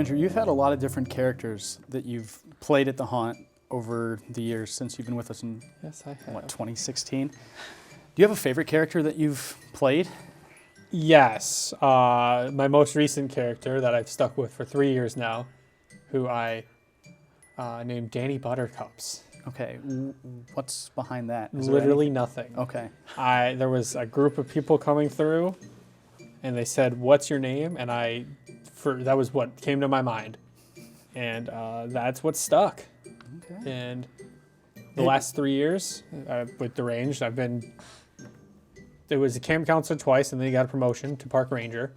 Andrew, you've had a lot of different characters that you've played at the Haunt over the years since you've been with us in, Yes, I have. 2016. Do you have a favorite character that you've played? Yes. My most recent character that I've stuck with for 3 years now, who I named Danny Buttercups. Okay, what's behind that? Literally nothing. Okay. There was a group of people coming through, and they said, "What's your name?" And that was what came to my mind, and that's what stuck. Okay. And the last 3 years with Deranged, it was a camp counselor twice, and then he got a promotion to park ranger,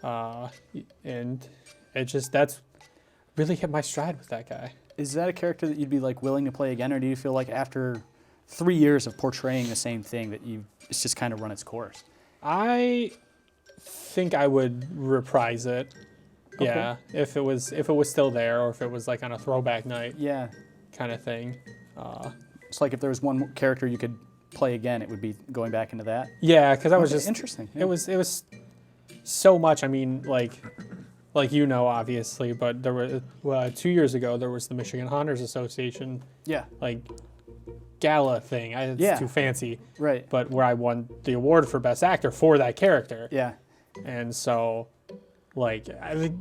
and that's really hit my stride with that guy. Is that a character that you'd be like willing to play again, or do you feel like after 3 years of portraying the same thing that it's just kind of run its course? I think I would reprise it. Okay. Yeah, if it was still there, or if it was like on a throwback night. Yeah. Kind of thing. It's like if there was one character you could play again, it would be going back into that. Yeah, because I was just interesting. Yeah. It was so much. I mean, like obviously, but there were 2 years ago there was the Michigan Haunters Association. Yeah. Like gala thing. It's too fancy. Right. But where I won the award for best actor for that character. Yeah. And so, like, I think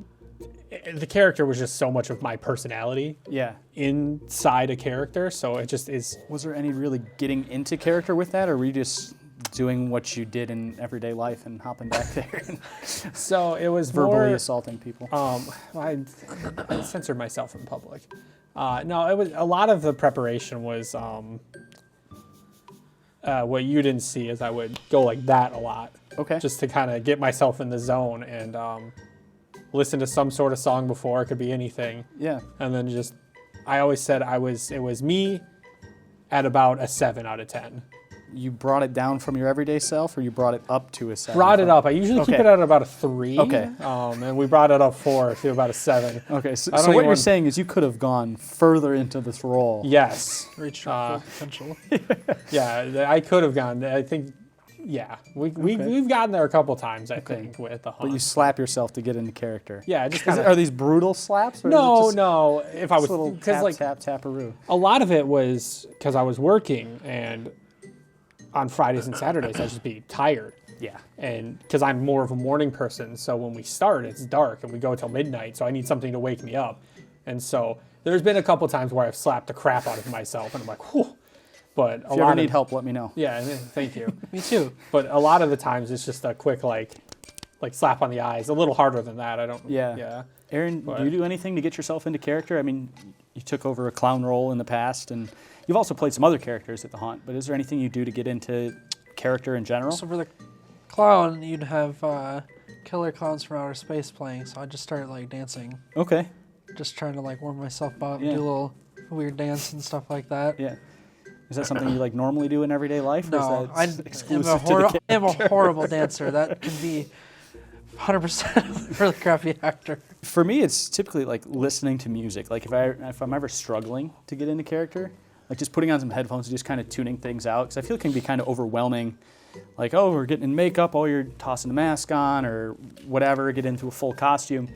the character was just so much of my personality. Yeah. Inside a character, so it just is. Was there any really getting into character with that, or were you just doing what you did in everyday life and hopping back there and So it was verbally assaulting people? I censored myself in public. No, it was a lot of the preparation was what you didn't see is I would go like that a lot. Okay. Just to kind of get myself in the zone and listen to some sort of song before. It could be anything. Yeah. And then I always said it was me at about a 7 out of 10. You brought it down from your everyday self, or you brought it up to a 7? Brought it up. I usually keep it at about a 3. Okay. And we brought it up 4 to about a 7. Okay. So what you're saying is you could have gone further into this role. Yes. Reached our full potential. Yeah, I could have gone. I think. Yeah, we've gotten there a couple times. I think with the Haunt. But you slap yourself to get into character. Yeah, just Are these brutal slaps? Or no, is it just no. If I was little because taparoo. a lot of it was because I was working, and on Fridays and Saturdays I'd just be tired. Yeah. And because I'm more of a morning person, so when we start, it's dark and we go till midnight. So I need something to wake me up, and so there's been a couple times where I've slapped the crap out of myself, and I'm like, whew. But If you ever need help, let me know. Yeah, thank you. Me too. But a lot of the times it's just a quick like slap on the eyes. A little harder than that. I don't. Yeah. Yeah. Aaron, do you do anything to get yourself into character? I mean, you took over a clown role in the past, and you've also played some other characters at the Haunt. But is there anything you do to get into character in general? So for the clown, you'd have killer clowns from outer space playing. So I just started like dancing. Okay. Just trying to like warm myself up, Yeah. do a little weird dance and stuff like that. Yeah. Is that something you like normally do in everyday life? No, or I is that exclusive to the am a horrible dancer. That can be 100% a really crappy actor. For me, it's typically like listening to music. Like if I'm ever struggling to get into character, like just putting on some headphones and just kind of tuning things out, because I feel it can be kind of overwhelming. Like, oh, we're getting in makeup, oh, you're tossing a mask on or whatever, get into a full costume.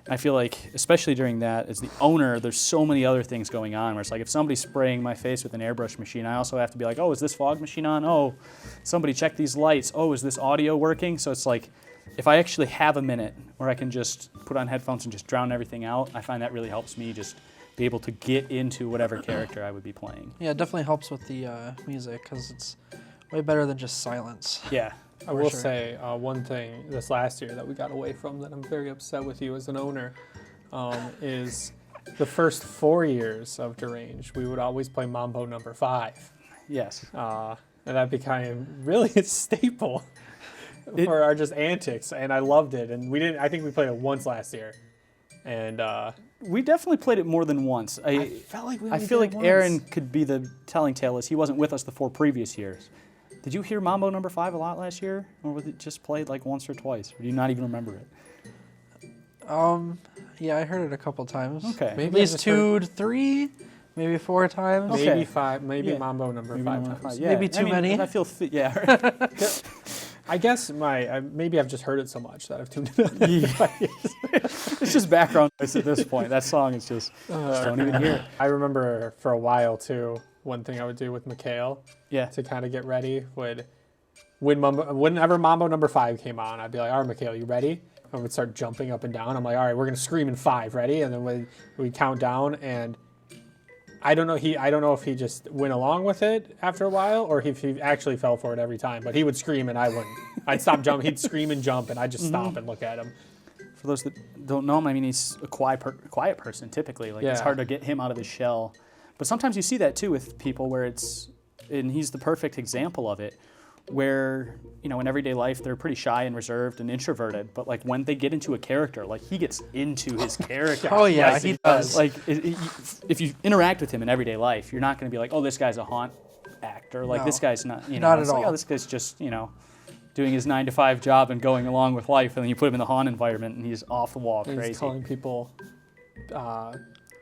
I feel like, especially during that, as the owner, there's so many other things going on where it's like if somebody's spraying my face with an airbrush machine, I also have to be like, oh, is this fog machine on? Oh, somebody check these lights. Oh, is this audio working? So it's like if I actually have a minute where I can just put on headphones and just drown everything out, I find that really helps me just be able to get into whatever character I would be playing. Yeah, it definitely helps with the music because it's way better than just silence. Yeah. I will say one thing this last year that we got away from that I'm very upset with you as an owner is the first 4 years of Deranged, we would always play Mambo number 5. Yes. And that became really a staple for our just antics, and I loved it. And I think we played it once last year. And we definitely played it more than once. I felt like I feel like Aaron could be the telling tale as he wasn't with us the 4 previous years. Did you hear Mambo number 5 a lot last year? Or was it just played like once or twice? Or do you not even remember it? Yeah, I heard it a couple times. Okay. Maybe at least 2 to 3, maybe 4 times. Maybe 5, maybe Mambo number 5 times. Yeah. Maybe too many. I feel, I guess maybe I've just heard it so much that I've tuned it out. It's just background noise at this point. That song is just don't even hear it. I remember for a while too, one thing I would do with Mikhail Yeah. to kind of get ready whenever Mambo number 5 came on, I'd be like, all right, Mikhail, you ready? I would start jumping up and down. I'm like, all right, we're going to scream in 5, ready? And then we count down, and I don't know if he just went along with it after a while or if he actually fell for it every time, but he would scream and I wouldn't. I'd stop jumping, he'd scream and jump, and I'd just stop and look at him. For those that don't know him, I mean, he's a quiet person typically. Like it's hard to get him out of his shell. But sometimes you see that too with people where and he's the perfect example of it, where, you know, in everyday life they're pretty shy and reserved and introverted, but like when they get into a character, like he gets into his character. Oh yeah, like, he does. Like if you interact with him in everyday life, you're not going to be like, oh, this guy's a haunt actor. Like this guy's not, you know, Not it's at like, all. oh, this guy's just, you know, doing his 9-to-5 job and going along with life, and then you put him in the haunt environment and he's off the wall And crazy. he's calling people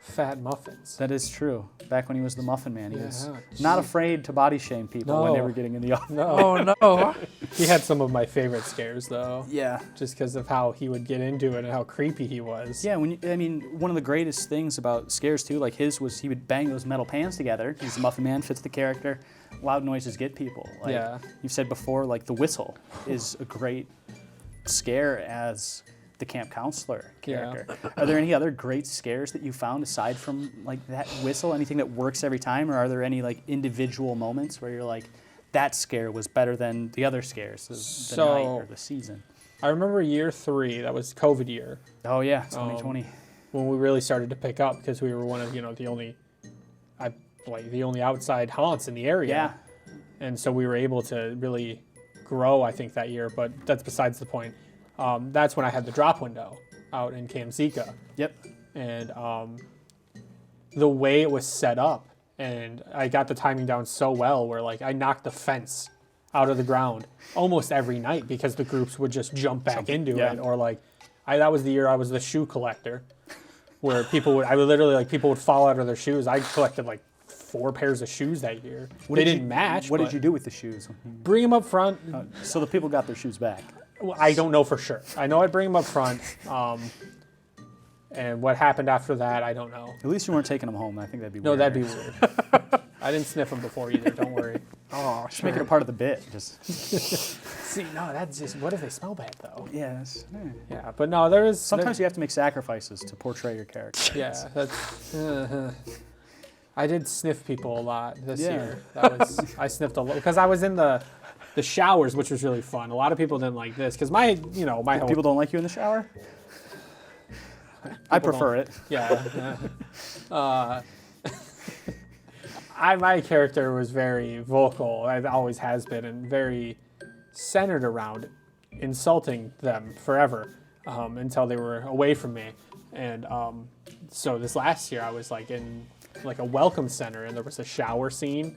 fat muffins. That is true. Back when he was the Muffin Man, he was Yeah. not afraid to body shame people when they No. were getting in the office. No, Oh no. he had some of my favorite scares though, Yeah. just because of how he would get into it and how creepy he was. Yeah, one of the greatest things about scares too, like his was he would bang those metal pans together. He's the Muffin Man, fits the character. Loud noises get people. Like Yeah. you've said before, like the whistle is a great scare as the camp counselor character. Yeah. Are there any other great scares that you found aside from like that whistle? Anything that works every time, or are there any like individual moments where you're like, that scare was better than the other scares, the night or the season? I remember year 3, that was COVID year, Oh yeah, 2020. when we really started to pick up because we were one of, the only outside haunts in the area. Yeah. And so we were able to really grow, I think, that year, but that's besides the point. That's when I had the drop window out in Kamzika. Yep. And the way it was set up, and I got the timing down so well where like I knocked the fence out of the ground almost every night because the groups would just jump back into yeah. it, or like that was the year I was the shoe collector, where people would fall out of their shoes. I collected like 4 pairs of shoes that year. They didn't match. What did but you do with the shoes? Bring them up front. So the people got their shoes back. Well, I don't know for sure. I know I'd bring them up front. And what happened after that, I don't know. At least you weren't taking them home. I think that'd be No, weird. that'd be weird. I didn't sniff them before either. Don't worry. Oh, Just make it a part of the bit. Just See, no, that's just. What if they smell bad though? yes. Yeah, but no, there is Sometimes you have to make sacrifices to portray your character. Yeah, that's. I did sniff people a lot this Yeah. year. I sniffed a lot because I was in the showers, which was really fun. A lot of people didn't like this because my whole People don't like you in the shower. I prefer it. yeah. My character was very vocal. It always has been, and very centered around insulting them forever until they were away from me. And so this last year, I was like in like a welcome center, and there was a shower scene.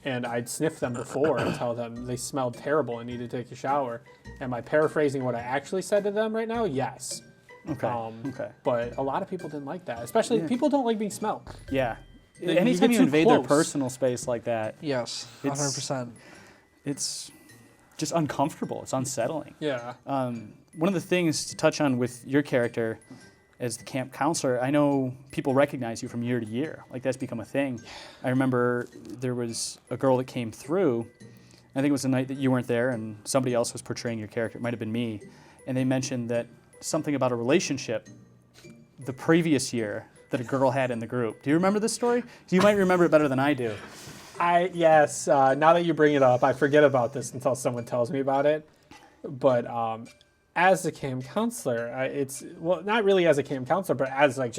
And I'd sniff them before and tell them they smelled terrible and needed to take a shower. Am I paraphrasing what I actually said to them right now? Yes. Okay. Okay. But a lot of people didn't like that, especially people don't like being smelled. Yeah. You Anytime get you too invade their close. personal space like that, yes, It's- 100%. it's just uncomfortable. It's unsettling. Yeah. One of the things to touch on with your character as the camp counselor, I know people recognize you from year to year. Like that's become a thing. I remember there was a girl that came through. I think it was the night that you weren't there and somebody else was portraying your character. It might have been me. And they mentioned that something about a relationship the previous year that a girl had in the group. Do you remember this story? You might remember it better than I do. Yes. Now that you bring it up, I forget about this until someone tells me about it. But as the camp counselor, it's not really as a camp counselor, but as like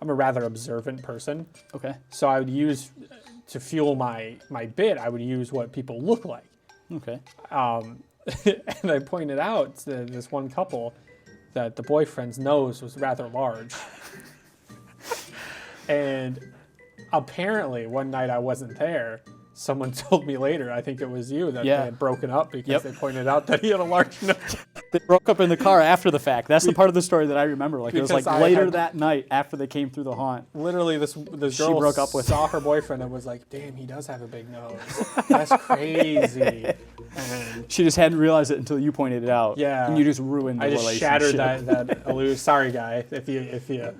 I'm a rather observant person. Okay. So I would use to fuel my bit. I would use what people look like. Okay. And I pointed out to this one couple that the boyfriend's nose was rather large. And apparently one night I wasn't there. Someone told me later, I think it was you, that they had broken up because they pointed out that he had a large nose. They broke up in the car after the fact. That's the part of the story that I remember. Like it was Because like I later had- that night after they came through the haunt. Literally, this She girl broke up with saw her boyfriend and was like, "Damn, he does have a big nose. That's crazy." And She just hadn't realized it until you pointed it out. Yeah. And you just ruined the I just relationship. shattered that illusion. Sorry, guy. If you.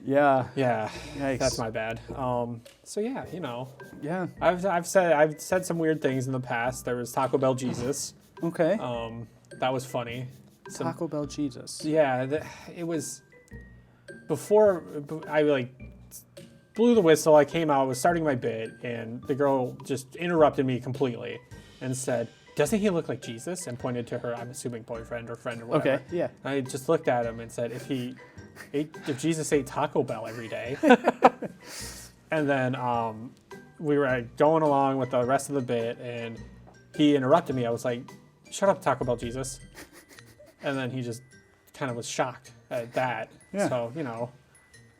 Yeah. Yeah. Yikes. That's my bad. So yeah, Yeah. I've said some weird things in the past. There was Taco Bell Jesus. Okay. That was funny. Taco Bell Jesus. Yeah, it was before I like blew the whistle. I came out, was starting my bit, and the girl just interrupted me completely and said, "Doesn't he look like Jesus?" and pointed to her, I'm assuming boyfriend or friend or whatever. Okay. Yeah. I just looked at him and said, if Jesus ate Taco Bell every day, and then we were going along with the rest of the bit, and he interrupted me. I was like, "Shut up, Taco Bell Jesus," and then he just kind of was shocked at that. Yeah. So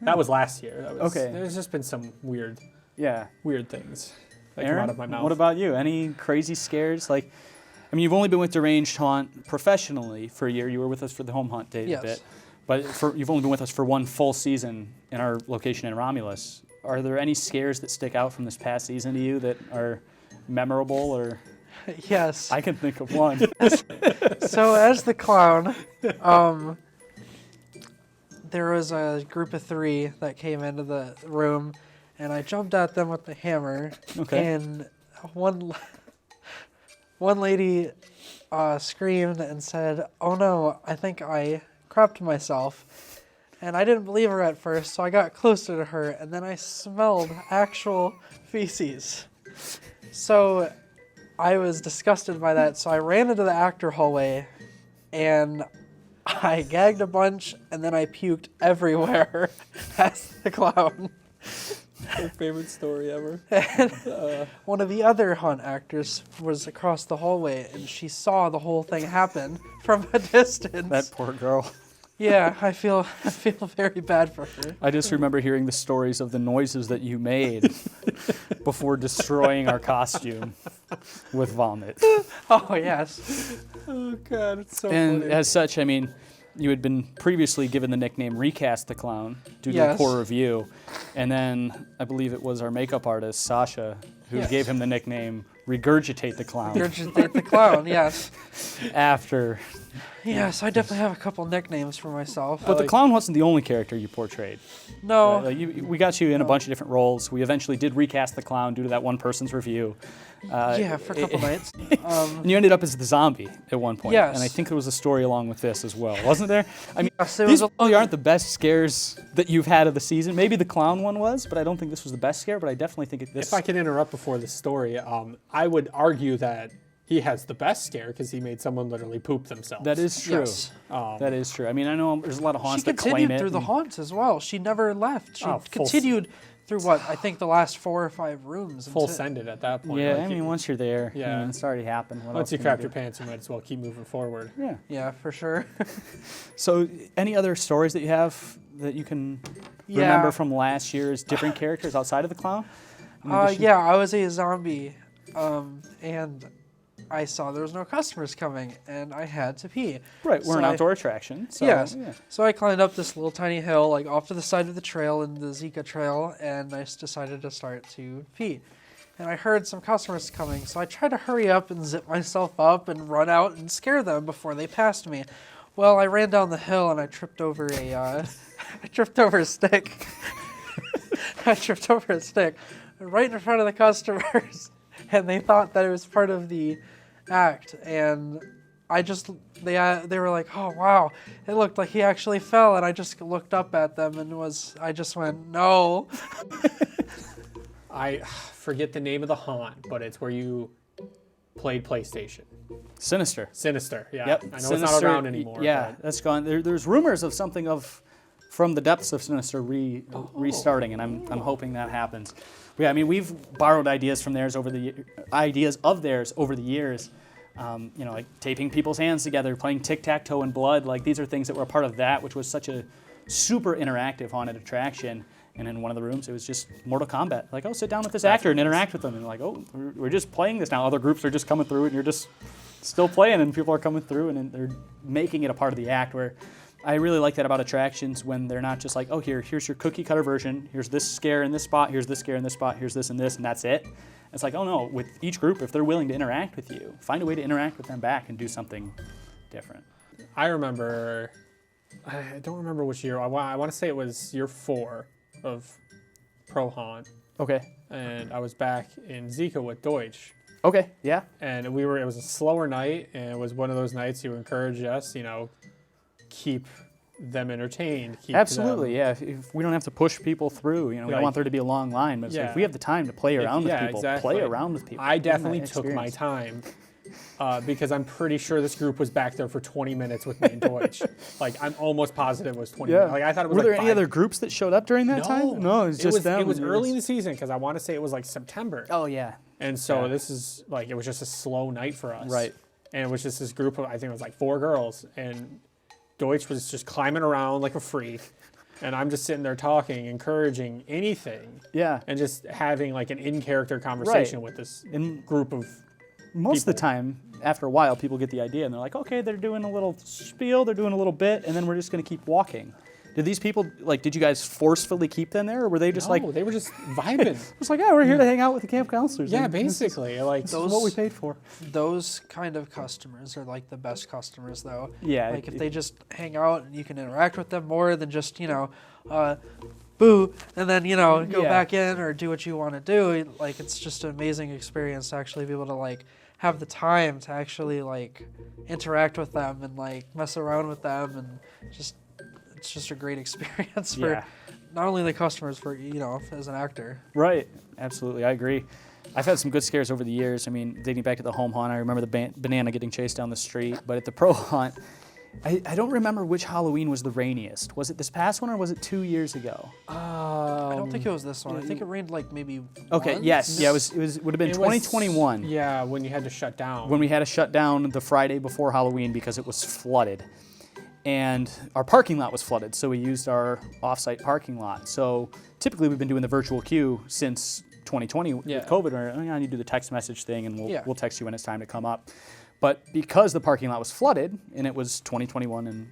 that was last year. That was, Okay. There's just been some weird Yeah. things that come Aaron, out of my mouth. what about you? Any crazy scares? Like, I mean, you've only been with Deranged Haunt professionally for a year. You were with us for the home hunt day Yes. a bit. But you've only been with us for one full season in our location in Romulus. Are there any scares that stick out from this past season to you that are memorable? Or Yes. I can think of one. So as the clown, there was a group of 3 that came into the room, and I jumped at them with the hammer. Okay. And one lady screamed and said, "Oh no, I think I crapped myself." And I didn't believe her at first, so I got closer to her, and then I smelled actual feces. So I was disgusted by that, so I ran into the actor hallway, and I gagged a bunch, and then I puked everywhere as the clown. My favorite story ever. One of the other haunt actors was across the hallway, and she saw the whole thing happen from a distance. That poor girl. Yeah, I feel very bad for her. I just remember hearing the stories of the noises that you made before destroying our costume with vomit. Oh yes. Oh God, it's so And funny. as such, I mean, you had been previously given the nickname Recast the Clown due to Yes. a poor review. And then I believe it was our makeup artist, Sasha, who Yes. gave him the nickname Regurgitate the Clown Regurgitate the clown, yes. after. Yes, I definitely have a couple nicknames for myself. But the clown wasn't the only character you portrayed. No, Like, we got you in a bunch of different roles. We eventually did recast the clown due to that one person's review. yeah, for a couple nights. And you ended up as the zombie at one point. Yes. And I think there was a story along with this as well, wasn't there? I mean, Yes, there these was a- probably aren't the best scares that you've had of the season. Maybe the clown one was, but I don't think this was the best scare. But I definitely think this. If I can interrupt before the story, I would argue that he has the best scare because he made someone literally poop themselves. That is true. Yes. That is true. I mean, I know there's a lot of haunts She that claim continued it. through the haunts as well. She never left. She Oh, continued through what I think the last 4 or 5 rooms. full until- sended at that point. Yeah, Like, I mean, once you're there, Yeah. it's already happened. What once else you can crap do? your pants, you might as well keep moving forward. Yeah. Yeah, for sure. So, any other stories that you have that you can Yeah. remember from last year's different characters outside of the clown? In addition- Yeah, I was a zombie, and I saw there was no customers coming, and I had to pee. Right, we're So an I- outdoor attraction. So, Yes. yeah. So I climbed up this little tiny hill, like off to the side of the trail in the Zika Trail, and I just decided to start to pee. And I heard some customers coming, so I tried to hurry up and zip myself up and run out and scare them before they passed me. Well, I ran down the hill and I tripped over a, I tripped over a stick. I tripped over a stick right in front of the customers, and they thought that it was part of the act, and I just they were like, "Oh wow, it looked like he actually fell," and I just looked up at them and I just went, "No." I forget the name of the haunt, but it's where you played PlayStation. Sinister. Sinister, yeah. Yep. I know it's Sinister, not around anymore. Yeah, but that's gone. There's rumors of something from the depths of Sinister restarting, and I'm hoping that happens. But yeah, I mean, we've borrowed ideas from theirs over the years. You know, like taping people's hands together, playing tic-tac-toe in blood. Like, these are things that were a part of that, which was such a super interactive haunted attraction. And in one of the rooms, it was just Mortal Kombat. Like, oh, sit down with this actor and interact with them. And like, oh, we're just playing this now. Other groups are just coming through, and you're just still playing, and people are coming through, and they're making it a part of the act. Where I really like that about attractions, when they're not just like, oh, here's your cookie cutter version. Here's this scare in this spot. Here's this scare in this spot. Here's this and this, and that's it. It's like, oh no, with each group, if they're willing to interact with you, find a way to interact with them back and do something different. I remember, I don't remember which year. I want to say it was year 4 of Pro Haunt, Okay. and I was back in Zika with Deutsch. Okay. Yeah. And it was a slower night, and it was one of those nights you encourage us, keep them entertained. Absolutely. Yeah. If we don't have to push people through, we don't want there to be a long line. But if we have the time to play around with people, play around with people. I definitely took my time. Because I'm pretty sure this group was back there for 20 minutes with me and Deutsch. I'm almost positive it was 20 minutes. I thought it was Were there any other groups that showed up during that time? No, it was just them. It was early in the season, because I want to say it was September. Oh, yeah. And so this is it was just a slow night for us. Right. And it was just this group of, I think it was 4 girls. And Deutsch was just climbing around like a freak. And I'm just sitting there talking, encouraging anything. Yeah. And just having an in-character conversation with this group of most of the time, after a while, people get the idea and they're like, okay, they're doing a little spiel, they're doing a little bit, and then we're just going to keep walking. Did these people, did you guys forcefully keep them there, or were they just No, they were just vibing. It's like, yeah, we're here to hang out with the camp counselors. Yeah, and basically. this is what we paid for. Those kind of customers are the best customers, though. Yeah. If they just hang out and you can interact with them more than just, boo, and then, go back in or do what you want to do. It's just an amazing experience to actually be able to, have the time to actually, interact with them and, mess around with them. And it's just a great experience for not only the customers, for, as an actor. Right. Absolutely. I agree. I've had some good scares over the years. I mean, dating back to the home haunt, I remember the banana getting chased down the street. But at the pro haunt, I don't remember which Halloween was the rainiest. Was it this past one, or was it 2 years ago? I don't think it was this one. I think it rained maybe Okay, once. yes. Yeah, it would have been 2021. Yeah, when you had to shut down. When we had to shut down the Friday before Halloween because it was flooded. And our parking lot was flooded, so we used our off-site parking lot. So typically we've been doing the virtual queue since 2020 with COVID, where I need to do the text message thing, and we'll text you when it's time to come up. But because the parking lot was flooded, and it was 2021, and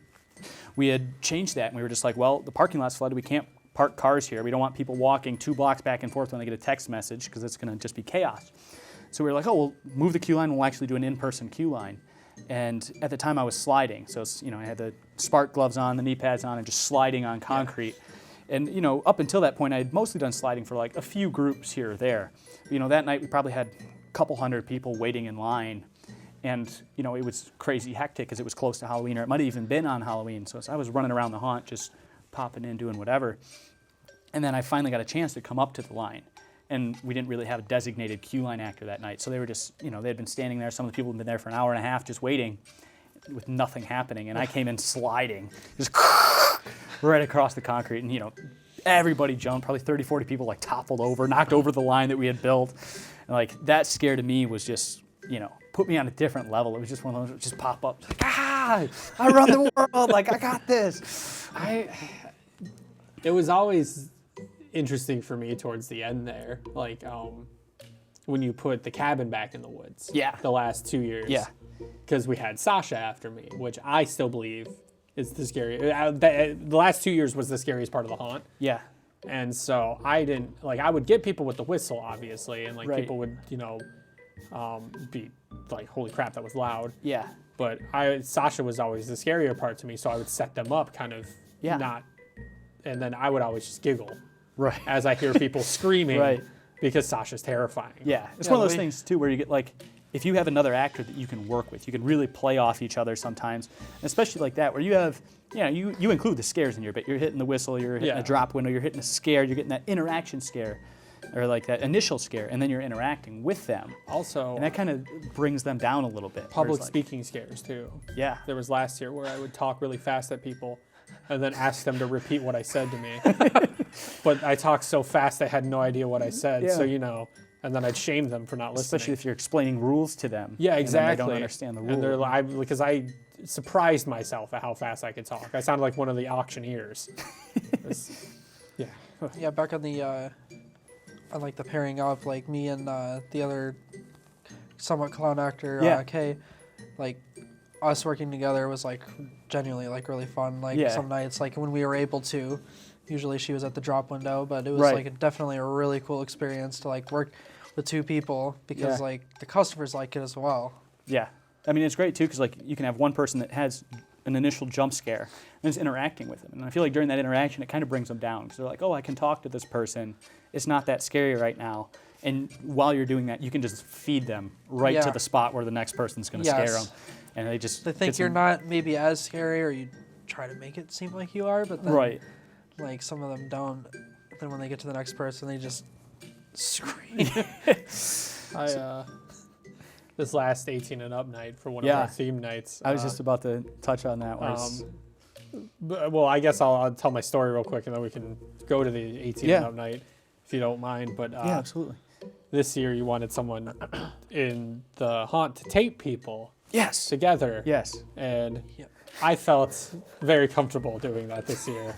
we had changed that, and we were just like, well, the parking lot's flooded, we can't park cars here. We don't want people walking 2 blocks back and forth when they get a text message, because it's going to just be chaos. So we were like, oh, we'll move the queue line, we'll actually do an in-person queue line. And at the time I was sliding, so I had the spark gloves on, the knee pads on, and just sliding on concrete. And up until that point, I had mostly done sliding for a few groups here or there. That night we probably had a couple hundred people waiting in line. And, it was crazy hectic because it was close to Halloween, or it might have even been on Halloween. So I was running around the haunt, just popping in, doing whatever. And then I finally got a chance to come up to the line. And we didn't really have a designated queue line actor that night. So they were just, they had been standing there. Some of the people had been there for an hour and a half just waiting with nothing happening. And I came in sliding, just right across the concrete. And, everybody jumped. Probably 30, 40 people toppled over, knocked over the line that we had built. And that scare to me was just, put me on a different level. It was just one of those just pop up. I run the world. I got this. It was always interesting for me towards the end there, when you put the cabin back in the woods. Yeah. The last 2 years. Yeah. Because we had Sasha after me, which I still believe is the scary. The last 2 years was the scariest part of the haunt. Yeah. And so I didn't I would get people with the whistle, obviously, and people would be holy crap, that was loud. Yeah. But Sasha was always the scarier part to me, so I would set them up kind of not, and then I would always just giggle as I hear people screaming because Sasha's terrifying. Yeah, it's one of those things too where you get if you have another actor that you can work with, you can really play off each other sometimes, especially like that where you have, you include the scares in your bit. You're hitting the whistle, you're hitting a drop window, you're hitting a scare, you're getting that interaction scare. Or that initial scare, and then you're interacting with them. Also, and that kind of brings them down a little bit. Public speaking scares too. Yeah. There was last year where I would talk really fast at people and then ask them to repeat what I said to me. But I talked so fast I had no idea what I said, so and then I'd shame them for not listening. Especially if you're explaining rules to them. Yeah, exactly. And they don't understand the rules. And they're because I surprised myself at how fast I could talk. I sounded like one of the auctioneers. Yeah, back on the the pairing up, me and the other somewhat clown actor, Kay, like us working together was like genuinely like really fun. Like Yeah. some nights, like when we were able to, usually she was at the drop window, but it was Right. like definitely a really cool experience to like work with two people because Yeah. like the customers like it as well. Yeah. I mean, it's great too because like you can have one person that has an initial jump scare and is interacting with them, and I feel like during that interaction it kind of brings them down because they're like, oh, I can talk to this person. It's not that scary right now. And while you're doing that, you can just feed them right to Yeah. the spot where the next person's going to scare them, and they just They think get you're some- not maybe as scary, or you try to make it seem like you are, but then right. like some of them don't. Then when they get to the next person, they just scream. This last 18 and up night for one of Yeah. our theme nights. I was just about to touch on that. Well, I guess I'll tell my story real quick, and then we can go to the 18 Yeah. and up night, if you don't mind. But yeah, absolutely. this year, you wanted someone in the haunt to tape people Yes. together. Yes. And Yep. I felt very comfortable doing that this year.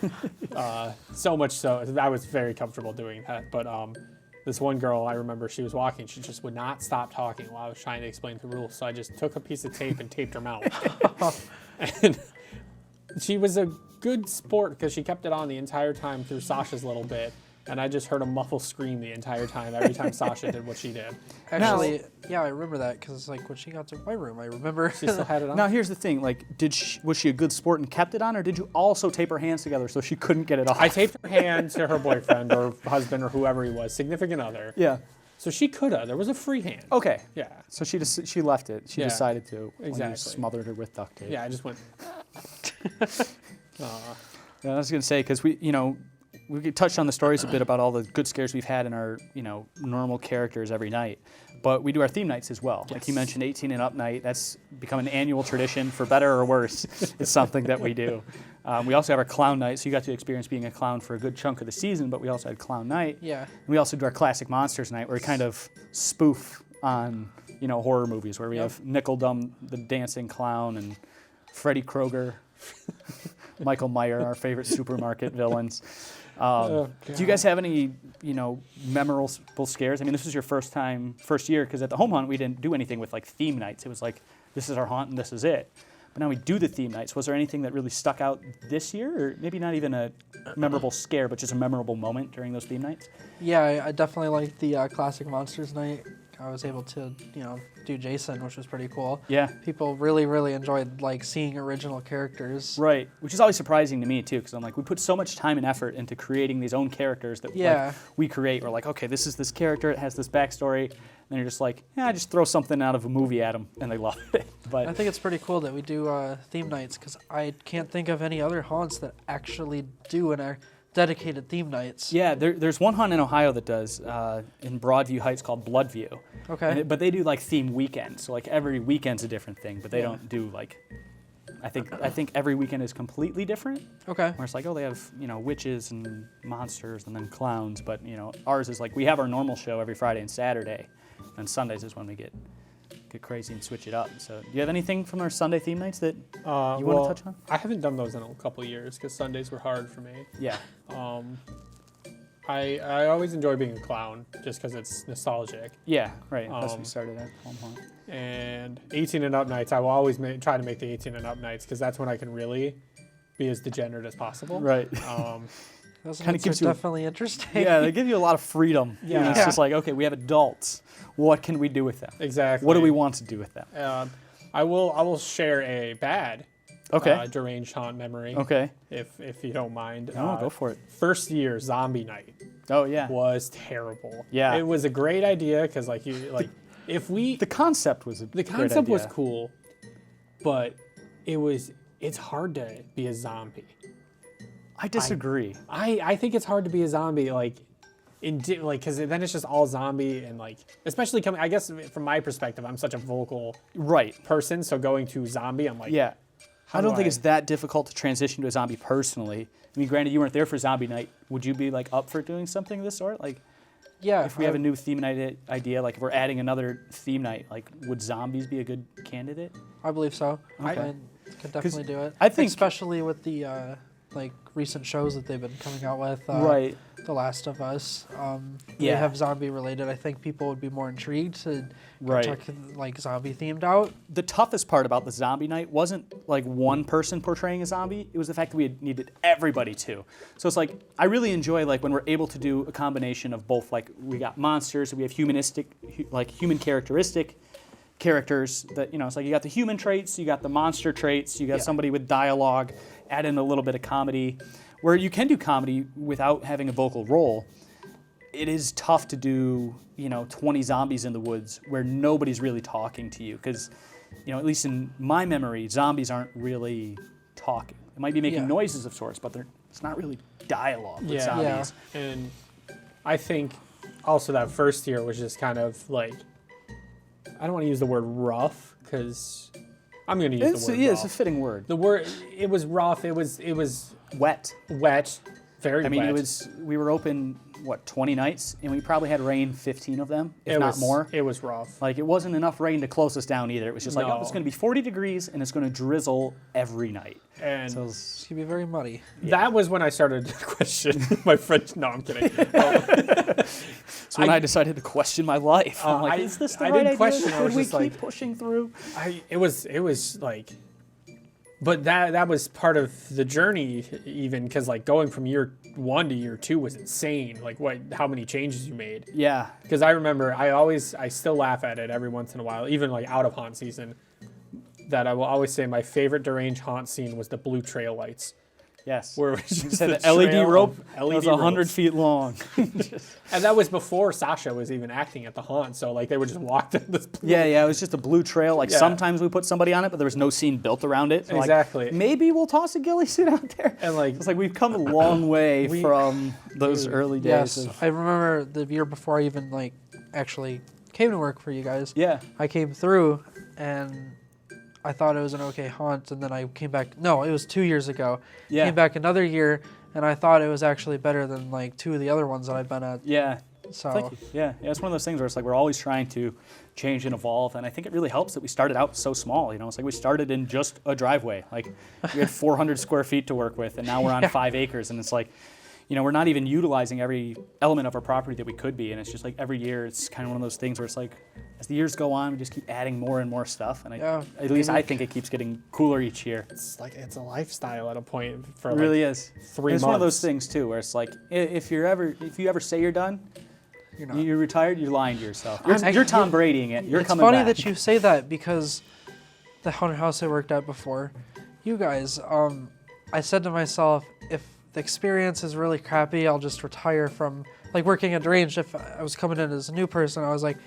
So much so, I was very comfortable doing that. But this one girl, I remember she was walking. She just would not stop talking while I was trying to explain the rules. So I just took a piece of tape and taped her mouth. And she was a good sport because she kept it on the entire time through Sasha's little bit. And I just heard a muffled scream the entire time, every time Sasha did what she did. Actually, yeah, I remember that because like when she got to my room, I remember. She still had it on. Now here's the thing: like, was she a good sport and kept it on, or did you also tape her hands together so she couldn't get it off? I taped her hand to her boyfriend or husband or whoever he was, significant other. Yeah. So she could have. There was a free hand. Okay. Yeah. So she left it. She Yeah. decided to. When you Exactly. smothered her with duct tape. Yeah, I just went. Yeah, I was gonna say because we touched on the stories a bit about all the good scares we've had in our normal characters every night, but we do our theme nights as well. Like you Yes. mentioned, 18 and up night. That's become an annual tradition, for better or worse. It's something that we do. We also have our clown night, so you got to experience being a clown for a good chunk of the season. But we also had clown night. Yeah. And we also do our classic monsters night, where we kind of spoof on horror movies, where we have Nickeldum, the dancing clown, and Freddy Krueger, Michael Meyer, our favorite supermarket villains. Do you guys have any, memorable scares? I mean, this was your first year, because at the home hunt we didn't do anything with like theme nights. It was like, this is our haunt and this is it. But now we do the theme nights. Was there anything that really stuck out this year, or maybe not even a memorable scare, but just a memorable moment during those theme nights? Yeah, I definitely liked the classic monsters night. I was able to, do Jason, which was pretty cool. Yeah. People really, really enjoyed like seeing original characters. Right, which is always surprising to me too, because I'm like, we put so much time and effort into creating these own characters that Yeah. we create. We're like, okay, this is this character, it has this backstory, and then you're just like, yeah, just throw something out of a movie at them, and they love it. I But think it's pretty cool that we do theme nights because I can't think of any other haunts that actually do dedicated theme nights. yeah, there's one haunt in Ohio that does in Broadview Heights called Bloodview. Okay. But they do like theme weekends, so like every weekend's a different thing, but they don't do like. I think every weekend is completely different. Okay. Where it's like, oh, they have witches and monsters and then clowns, but ours is like we have our normal show every Friday and Saturday, and Sundays is when we get crazy and switch it up. So, do you have anything from our Sunday theme nights that you want to touch on? I haven't done those in a couple years because Sundays were hard for me. Yeah. I always enjoy being a clown just because it's nostalgic. Yeah. Right. That's what we started at home haunt. And 18 and up nights, I will always try to make the 18 and up nights because that's when I can really be as degenerate as possible. Right. Those Kinda nights gives are you a- definitely interesting. Yeah, they give you a lot of freedom. Yeah. It's just like, okay, we have adults. What can we do with them? Exactly. What do we want to do with them? I will share a bad Okay. deranged haunt memory. Okay. If you don't mind. No, go for it. First year zombie night Oh yeah. was terrible. Yeah. It was a great idea because if we The concept was the great concept was idea. cool, but it's hard to be a zombie. I disagree. I think it's hard to be a zombie because then it's just all zombie and especially coming. I guess from my perspective, I'm such a vocal Right. person, so going to zombie, I'm like, Yeah. I don't do think I- it's that difficult to transition to a zombie personally. I mean, granted, you weren't there for zombie night. Would you be up for doing something of this sort? Like, Yeah. if we have a new theme night idea, like if we're adding another theme night, would zombies be a good candidate? I believe so. Okay. I could definitely do it. I think- especially with the recent shows that they've been coming out with. Right. The Last of Us. They Yeah. have zombie related. I think people would be more intrigued to Right. check like zombie themed out. The toughest part about the zombie night wasn't like one person portraying a zombie. It was the fact that we had needed everybody to. So it's like I really enjoy like when we're able to do a combination of both. Like we got monsters, we have human characteristic characters that it's like you got the human traits, you got the monster traits, you got somebody with dialogue, add in a little bit of comedy. Where you can do comedy without having a vocal role, it is tough to do 20 zombies in the woods where nobody's really talking to you because at least in my memory zombies aren't really talking. They might be making noises of sorts, but it's not really dialogue with zombies. And I think also that first year was just kind of like, I don't want to use the word rough because I'm going to use the word rough. It's a fitting word. The word, it was rough, it was Wet. very I mean, wet. we were open, 20 nights, and we probably had rain 15 of them, if not more. It was rough. Like, it wasn't enough rain to close us down either. It was just like, No. it's going to be 40 degrees, and it's going to drizzle every night. And So It's gonna be very muddy. that was when I started to question my friend. No, I'm kidding. so when I decided to question my life. I'm like, I- is this the I right didn't idea? question, I Should was we just keep like- pushing through? It was like, but that was part of the journey, even because like going from year 1 to year 2 was insane. Like how many changes you made. Yeah. Because I remember, I still laugh at it every once in a while, even like out of haunt season. That I will always say my favorite deranged haunt scene was the blue trail lights, Yes. where it was You just said the the LED trail rope of LED was 100 ropes. feet long. And that was before Sasha was even acting at the haunt, so like they would just walk down this. Yeah, it was just a blue trail. Like Yeah. sometimes we put somebody on it, but there was no scene built around it. So like, Exactly. maybe we'll toss a ghillie suit out there. And like, It's like we've come a long way from those early days. Yes, I remember the year before I even like actually came to work for you guys. Yeah. I came through and I thought it was an okay haunt, and then I came back. No, it was 2 years ago. Yeah. Came back another year, and I thought it was actually better than like 2 of the other ones that I've been at. Yeah. So Thank you. Yeah, it's one of those things where it's like we're always trying to change and evolve, and I think it really helps that we started out so small. It's like we started in just a driveway. Like we had 400 square feet to work with, and now we're on 5 acres, and it's like, we're not even utilizing every element of our property that we could be, and it's just like every year it's kind of one of those things where it's like, as the years go on, we just keep adding more and more stuff, and at least I think it keeps getting cooler each year. it's a lifestyle at a point for It like really is. 3 It's months. one of those things too, where it's like if you ever say you're done, you're not. you're retired, you're lying to yourself. I'm- You're Tom Bradying it. You're it's coming funny back. that you say that because the haunted house I worked at before, you guys, I said to myself, if the experience is really crappy, I'll just retire from like working at Deranged. If I was coming in as a new person, I was like,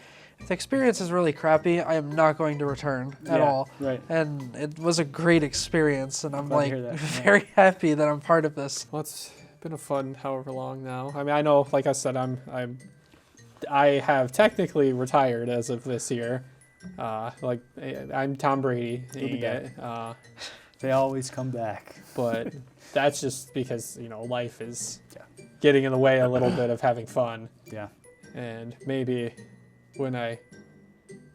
if the experience is really crappy, I am not going to return at Yeah, all. right. And it was a great experience, and I'm Glad to like hear that, yeah. very happy that I'm part of this. Well, it's been a fun however long now. I mean, I know, like I said, I have technically retired as of this year. Like I'm Tom Brady. be back. Uh, They always come back. but that's just because life is getting in the way a little bit of having fun. Yeah. And maybe when I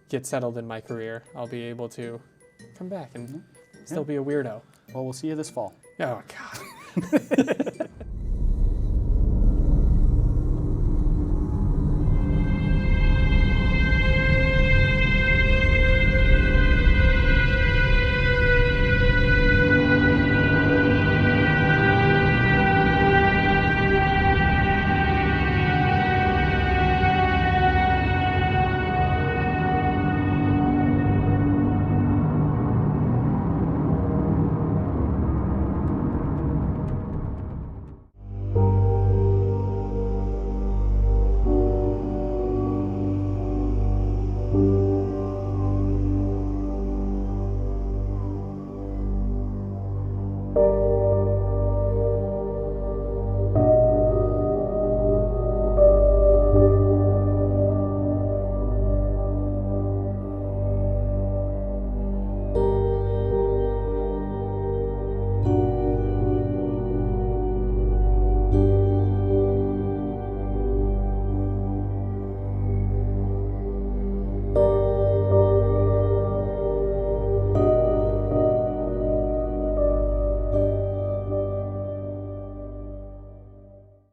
get settled in my career, I'll be able to come back and still be a weirdo. Well, we'll see you this fall. Oh God.